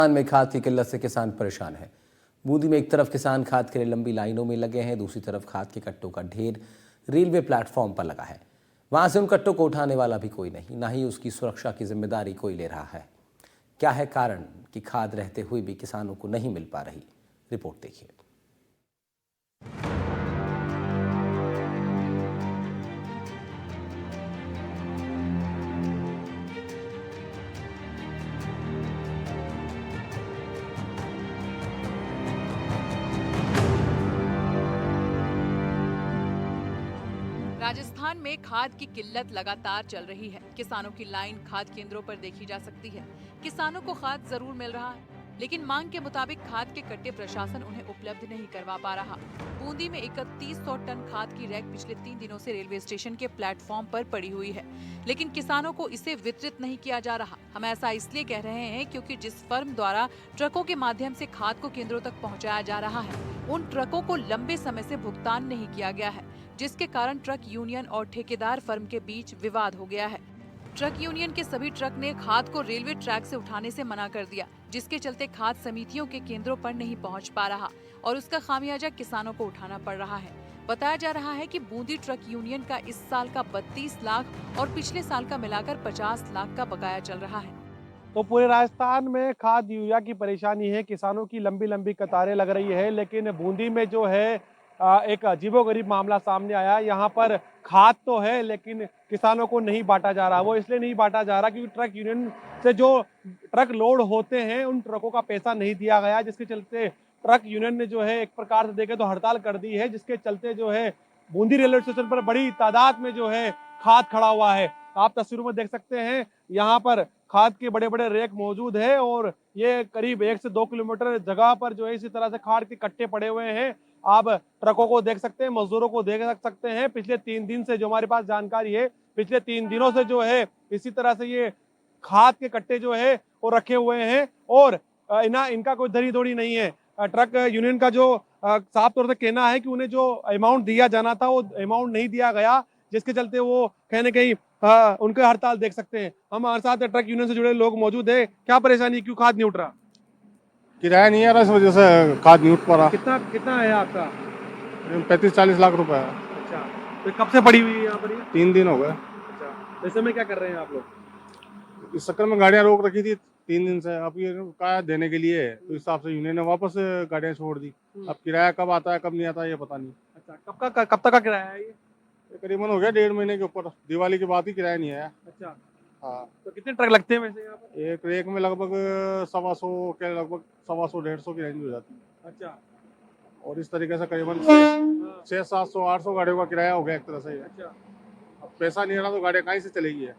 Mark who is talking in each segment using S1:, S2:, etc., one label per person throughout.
S1: राजस्थान में खाद की किल्लत से किसान परेशान है। बूंदी में एक तरफ किसान खाद के लिए लंबी लाइनों में लगे हैं, दूसरी तरफ खाद के कट्टों का ढेर रेलवे प्लेटफॉर्म पर लगा है। वहां से उन कट्टों को उठाने वाला भी कोई नहीं, ना ही उसकी सुरक्षा की जिम्मेदारी कोई ले रहा है। क्या है कारण कि खाद रहते हुए भी किसानों को नहीं मिल पा रही? रिपोर्ट देखिए।
S2: राजस्थान में खाद की किल्लत लगातार चल रही है। किसानों की लाइन खाद केंद्रों पर देखी जा सकती है। किसानों को खाद जरूर मिल रहा है, लेकिन मांग के मुताबिक खाद के कट्टे प्रशासन उन्हें उपलब्ध नहीं करवा पा रहा। बूंदी में 3100 टन खाद की रैक पिछले 3 दिनों से रेलवे स्टेशन के प्लेटफॉर्म पर पड़ी हुई है, लेकिन किसानों को इसे वितरित नहीं किया जा रहा। हम ऐसा इसलिए कह रहे हैं क्योंकि जिस फर्म द्वारा ट्रकों के माध्यम से खाद को केंद्रों तक पहुँचाया जा रहा है, उन ट्रकों को लंबे समय से भुगतान नहीं किया गया है, जिसके कारण ट्रक यूनियन और ठेकेदार फर्म के बीच विवाद हो गया है। ट्रक यूनियन के सभी ट्रक ने खाद को रेलवे ट्रैक से उठाने से मना कर दिया, जिसके चलते खाद समितियों के केंद्रों पर नहीं पहुंच पा रहा और उसका खामियाजा किसानों को उठाना पड़ रहा है। बताया जा रहा है कि बूंदी ट्रक यूनियन का इस साल का 32 लाख और पिछले साल का मिलाकर 50 लाख का बकाया चल रहा है।
S3: तो पूरे राजस्थान में खाद यूरिया की परेशानी है, किसानों की लंबी लंबी कतारें लग रही है। लेकिन बूंदी में जो है एक अजीबोगरीब मामला सामने आया। यहाँ पर खाद तो है लेकिन किसानों को नहीं बांटा जा रहा। वो इसलिए नहीं बांटा जा रहा क्योंकि ट्रक यूनियन से जो ट्रक लोड होते हैं उन ट्रकों का पैसा नहीं दिया गया, जिसके चलते ट्रक यूनियन ने जो है एक प्रकार से देखे तो हड़ताल कर दी है, जिसके चलते जो है बूंदी रेलवे स्टेशन पर बड़ी तादाद में जो है खाद खड़ा हुआ है। आप तस्वीरों में देख सकते हैं, यहाँ पर खाद के बड़े बड़े रैक मौजूद है और ये करीब 1 से 2 किलोमीटर जगह पर जो है इसी तरह से खाद के कट्टे पड़े हुए हैं। आप ट्रकों को देख सकते हैं, मजदूरों को देख सकते हैं। पिछले 3 दिन से जो हमारे पास जानकारी है, पिछले 3 दिनों से जो है इसी तरह से ये खाद के कट्टे जो है वो रखे हुए हैं और इनका कोई धरी धोड़ी नहीं है। ट्रक यूनियन का जो साफ तौर से कहना है कि उन्हें जो अमाउंट दिया जाना था वो अमाउंट नहीं दिया गया, जिसके चलते वो कहीं ना कहीं उनके हड़ताल देख सकते हैं। हम हमारे साथ ट्रक यूनियन से जुड़े लोग मौजूद है। क्या परेशानी, क्यों खाद नहीं उठ रहा?
S4: किराया नहीं आ रहा, इस वजह से खाद नहीं उठ पा रहा।
S3: कितना कितना है आपका?
S4: 35-40 लाख रुपए है।
S3: अच्छा, तो कब से पड़ी हुई है यहाँ पर?
S4: 3 दिन हो गए।
S3: अच्छा, ऐसे में क्या कर रहे हैं आप लोग?
S4: इस चक्कर में गाड़ियां रोक रखी थी 3 दिन से। अब ये क्या देने के लिए है, तो इस हिसाब से यूनियन ने वापस गाड़ियां छोड़ दी। अब किराया कब आता है कब नहीं आता ये पता नहीं।
S3: अच्छा, कब तक का किराया है ये?
S4: करीबन हो गया 1.5 महीने के ऊपर। दिवाली के बाद ही किराया नहीं आया।
S3: अच्छा,
S4: हाँ।
S3: तो कितने ट्रक लगते हैं वैसे यहाँ पर?
S4: एक रेक में लगभग 125 के लगभग 125-150 की रेंज हो जाती है।
S3: अच्छा,
S4: और इस तरीके से करीबन 600-700-800 गाड़ियों का किराया हो गया एक तरह से।
S3: अच्छा,
S4: अब पैसा नहीं आ रहा तो गाड़ियाँ कहीं से चलेगी है।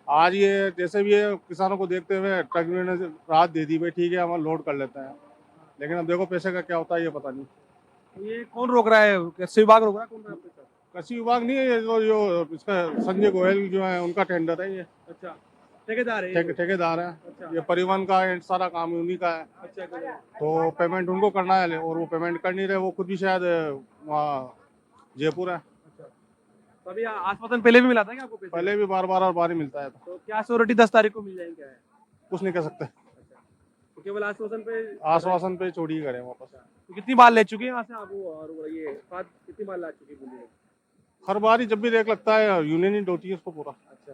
S4: आज ये जैसे भी ये किसानों को देखते हुए ट्रक यूनियन ने राहत दे दी, भाई ठीक है हम लोड कर लेते हैं, लेकिन अब देखो पैसे का क्या होता है ये पता नहीं।
S3: ये कौन रोक रहा है? कृषि विभाग रोक रहा है? कौन रोक रहा है?
S4: कृषि विभाग नहीं है ये, जो इसका संजय गोयल जो है उनका टेंडर है ये।
S3: अच्छा, ठेकेदार है ये?
S4: ठेकेदार है।
S3: अच्छा,
S4: ये परिवहन का सारा काम उन्हीं का है।
S3: अच्छा, अच्छा।
S4: तो पेमेंट उनको करना है और वो पेमेंट कर नहीं रहे। वो खुद भी शायद वहाँ जयपुर है।
S3: तो अभी आश्वासन पहले भी मिला था क्या आपको पैसे?
S4: पहले भी बार बार ही मिलता है।
S3: तो क्या श्योरिटी 10 तारीख को मिल जाएगी क्या है?
S4: कुछ नहीं कर सकते,
S3: तो केवल
S4: आश्वासन पे छोड़ी करें वापस।
S3: तो कितनी बार ले चुके हैं यहाँ से आप वो, और ये खाद कितनी बार ला चुके हैं?
S4: हर बार ही जब भी रेक लगता है यूनियन ही ढोती है उसको पूरा।
S3: अच्छा,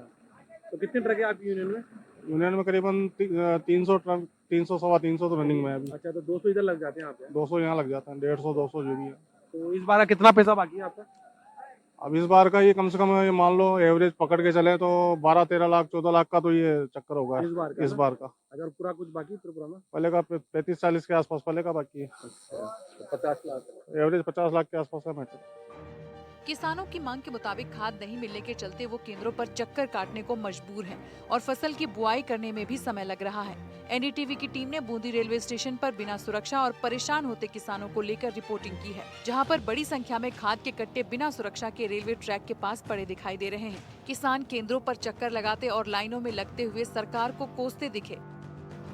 S3: तो कितने ट्रक है आपकी यूनियन में?
S4: यूनियन में करीबन 300 ट्रक, 300-325 तो रनिंग में है अभी।
S3: अच्छा, तो 200 इधर लग जाते हैं आप?
S4: 200 यहाँ लग जाता है, 150-200 जो भी है।
S3: तो इस बार कितना पैसा बाकी है आपका?
S4: अब इस बार का ये कम से कम ये मान लो एवरेज पकड़ के चले तो 12-13 लाख 14 लाख का तो ये चक्कर होगा इस बार का।
S3: अगर पूरा कुछ बाकी पुराना
S4: पहले का 35-40 के आसपास पहले का बाकी है।
S3: 50 लाख
S4: एवरेज 50 लाख के आसपास है मैटर।
S2: किसानों की मांग के मुताबिक खाद नहीं मिलने के चलते वो केंद्रों पर चक्कर काटने को मजबूर हैं और फसल की बुआई करने में भी समय लग रहा है। एनडीटीवी की टीम ने बूंदी रेलवे स्टेशन पर बिना सुरक्षा और परेशान होते किसानों को लेकर रिपोर्टिंग की है, जहां पर बड़ी संख्या में खाद के कट्टे बिना सुरक्षा के रेलवे ट्रैक के पास पड़े दिखाई दे रहे हैं। किसान केंद्रों पर चक्कर लगाते और लाइनों में लगते हुए सरकार को कोसते दिखे।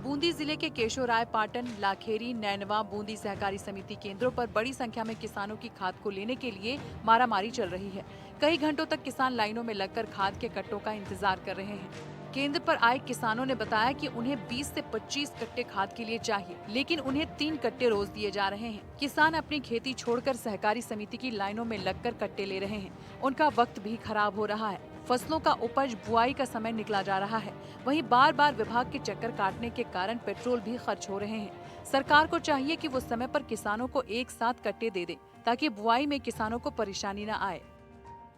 S2: बूंदी जिले के केशोराय पाटन, लाखेरी, नैनवा, बूंदी सहकारी समिति केंद्रों पर बड़ी संख्या में किसानों की खाद को लेने के लिए मारामारी चल रही है। कई घंटों तक किसान लाइनों में लगकर खाद के कट्टों का इंतजार कर रहे हैं। केंद्र पर आए किसानों ने बताया कि उन्हें 20 से 25 कट्टे खाद के लिए चाहिए, लेकिन उन्हें 3 कट्टे रोज दिए जा रहे हैं। किसान अपनी खेती छोड़कर सहकारी समिति की लाइनों में लगकर कट्टे ले रहे हैं। उनका वक्त भी खराब हो रहा है। फसलों का उपज बुआई का समय निकला जा रहा है। वहीं बार बार विभाग के चक्कर काटने के कारण पेट्रोल भी खर्च हो रहे हैं। सरकार को चाहिए कि वो समय पर किसानों को एक साथ कट्टे दे दे, ताकि बुआई में किसानों को परेशानी न आए।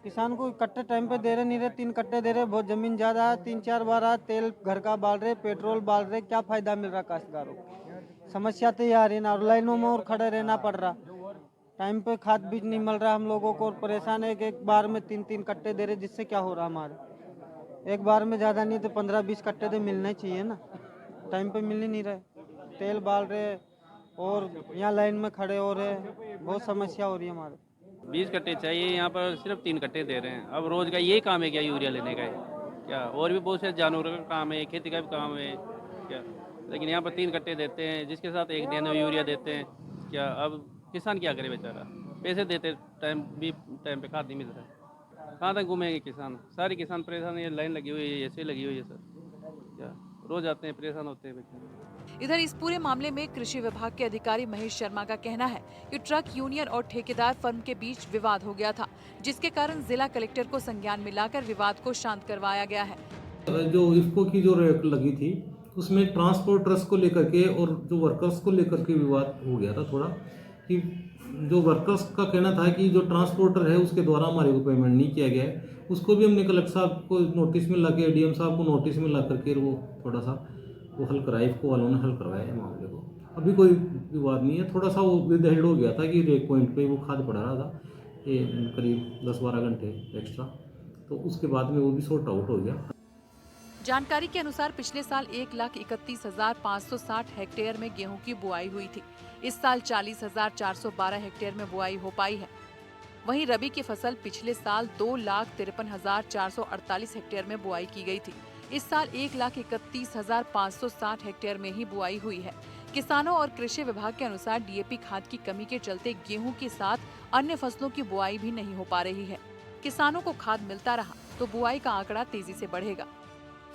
S5: किसान को कट्टे टाइम पे दे रहे नहीं रहे, 3 कट्टे दे रहे, बहुत जमीन ज्यादा है, 3-4 बार है, तेल घर का बाल रहे, पेट्रोल बाल रहे, क्या फायदा मिल रहा काश्तकारों को? समस्या तो ये आ रही ना, और लाइनों में और खड़े रहना पड़ रहा, टाइम पे खाद बीज नहीं मिल रहा हम लोगों को, और परेशान है कि एक बार में 3-3 कट्टे दे रहे, जिससे क्या हो रहा हमारे, एक बार में ज्यादा नहीं तो 15-20 कट्टे तो मिलने चाहिए ना, टाइम पे मिल ही नहीं रहे, तेल बाल रहे और यहाँ लाइन में खड़े हो रहे, बहुत समस्या हो रही है हमारे।
S6: 20 कट्टे चाहिए, यहाँ पर सिर्फ 3 कट्टे दे रहे हैं। अब रोज का यही काम है क्या, यूरिया लेने का है क्या? और भी बहुत से जानवरों का काम है, खेती का भी काम है क्या, लेकिन यहाँ पर 3 कट्टे देते हैं, जिसके साथ एक नैनो यूरिया देते हैं क्या। अब किसान क्या करे बेचारा, पैसे देते टाइम पे खाद नहीं मिल रहा है, कहाँ तक घूमेंगे किसान? सारे किसान परेशान है, लाइन लगी हुई है, ऐसे लगी हुई है सर क्या, रोज आते हैं परेशान होते हैं बेचारे।
S2: इधर इस पूरे मामले में कृषि विभाग के अधिकारी महेश शर्मा का कहना है कि ट्रक यूनियन और ठेकेदार फर्म के बीच विवाद हो गया था, जिसके कारण जिला कलेक्टर को संज्ञान में लाकर विवाद को शांत करवाया गया है।
S7: जो इफ्को की जो रेट लगी थी उसमें ट्रांसपोर्टर्स को लेकर के और जो वर्कर्स को लेकर के विवाद हो गया था थोड़ा, कि जो वर्कर्स का कहना था कि जो ट्रांसपोर्टर है उसके द्वारा हमारे को पेमेंट नहीं किया गया है, उसको भी हमने कलेक्टर साहब को नोटिस में ला के, डीएम साहब को नोटिस में ला करके वो थोड़ा सा वो हल कराया, इफ्को वालों ने हल करवाया है मामले को। अभी कोई विवाद नहीं है, थोड़ा सा वो विदहेल्ड हो गया था कि एक पॉइंट पे वो खाद पड़ा रहा था ये करीब 10-12 घंटे एक्स्ट्रा, तो उसके बाद में वो भी सॉर्ट आउट हो गया।
S2: जानकारी के अनुसार पिछले साल 1,31,560 हेक्टेयर में गेहूं की बुआई हुई थी। इस साल 40,412 हेक्टेयर में बुआई हो पाई है। वहीं रबी की फसल पिछले साल 2,53,448 हेक्टेयर में बुआई की गई थी। इस साल 1,31,560 हेक्टेयर में ही बुआई हुई है। किसानों और कृषि विभाग के अनुसार डीएपी खाद की कमी के चलते गेहूं के साथ अन्य फसलों की बुआई भी नहीं हो पा रही है। किसानों को खाद मिलता रहा तो बुआई का आंकड़ा तेजी से बढ़ेगा।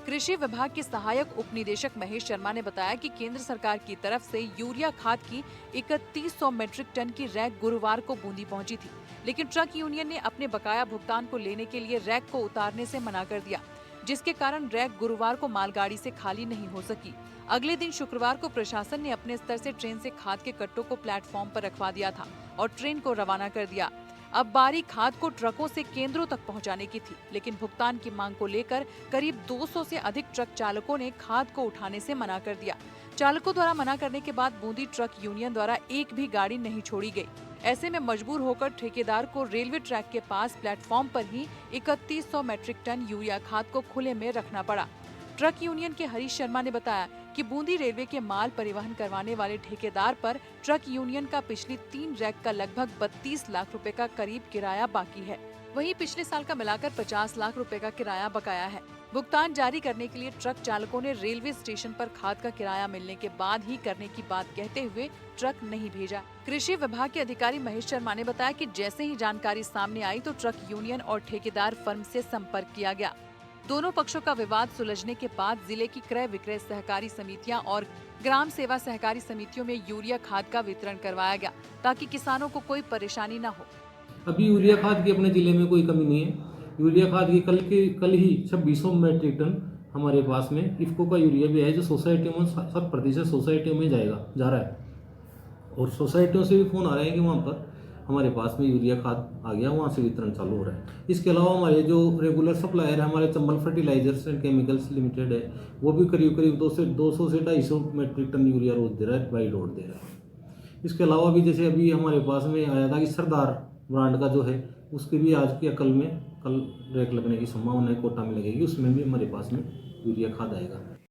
S2: कृषि विभाग के सहायक उप निदेशक महेश शर्मा ने बताया कि केंद्र सरकार की तरफ से यूरिया खाद की 3100 मीट्रिक टन की रैक गुरुवार को बूंदी पहुंची थी, लेकिन ट्रक यूनियन ने अपने बकाया भुगतान को लेने के लिए रैक को उतारने से मना कर दिया, जिसके कारण रैक गुरुवार को मालगाड़ी से खाली नहीं हो सकी। अगले दिन शुक्रवार को प्रशासन ने अपने स्तर से ट्रेन से खाद के कट्टों को प्लेटफॉर्म पर रखवा दिया था और ट्रेन को रवाना कर दिया। अब बारी खाद को ट्रकों से केंद्रों तक पहुंचाने की थी, लेकिन भुगतान की मांग को लेकर करीब 200 से अधिक ट्रक चालकों ने खाद को उठाने से मना कर दिया। चालकों द्वारा मना करने के बाद बूंदी ट्रक यूनियन द्वारा एक भी गाड़ी नहीं छोड़ी गई। ऐसे में मजबूर होकर ठेकेदार को रेलवे ट्रैक के पास प्लेटफॉर्म पर ही 3100 मीट्रिक टन यूरिया खाद को खुले में रखना पड़ा। ट्रक यूनियन के हरीश शर्मा ने बताया कि बूंदी रेलवे के माल परिवहन करवाने वाले ठेकेदार पर ट्रक यूनियन का पिछली 3 रैक का लगभग 32 लाख रुपए का करीब किराया बाकी है। वहीं पिछले साल का मिलाकर 50 लाख रुपए का किराया बकाया है। भुगतान जारी करने के लिए ट्रक चालकों ने रेलवे स्टेशन पर खाद का किराया मिलने के बाद ही करने की बात कहते हुए ट्रक नहीं भेजा। कृषि विभाग के अधिकारी महेश शर्मा ने बताया कि जैसे ही जानकारी सामने आई तो ट्रक यूनियन और ठेकेदार फर्म से संपर्क किया गया। दोनों पक्षों का विवाद सुलझने के बाद जिले की क्रय विक्रय सहकारी समितियां और ग्राम सेवा सहकारी समितियों में यूरिया खाद का वितरण करवाया गया, ताकि किसानों को कोई परेशानी न हो।
S7: अभी यूरिया खाद की अपने जिले में कोई कमी नहीं है। यूरिया खाद की कल ही 2600 मीट्रिक टन हमारे पास में इफ्को का यूरिया भी है, जो सोसाइटियों में 70% सोसाइटियों में जा रहा है, और सोसाइटियों से भी फ़ोन आ रहे हैं कि वहाँ पर हमारे पास में यूरिया खाद आ गया, वहाँ से वितरण चालू हो रहा है। इसके अलावा हमारे जो रेगुलर सप्लायर है, हमारे Chambal fertilizers and chemicals limited है, वो भी करीब 200 से 250 मीट्रिक टन यूरिया रोज दे रहा है, बाई लोड दे रहा है। इसके अलावा भी जैसे अभी हमारे पास में आया था कि सरदार ब्रांड का जो है, उसकी भी आज की कल रैक लगने की संभावना है, कोटा में लगेगी, उसमें भी हमारे पास में यूरिया खाद आएगा।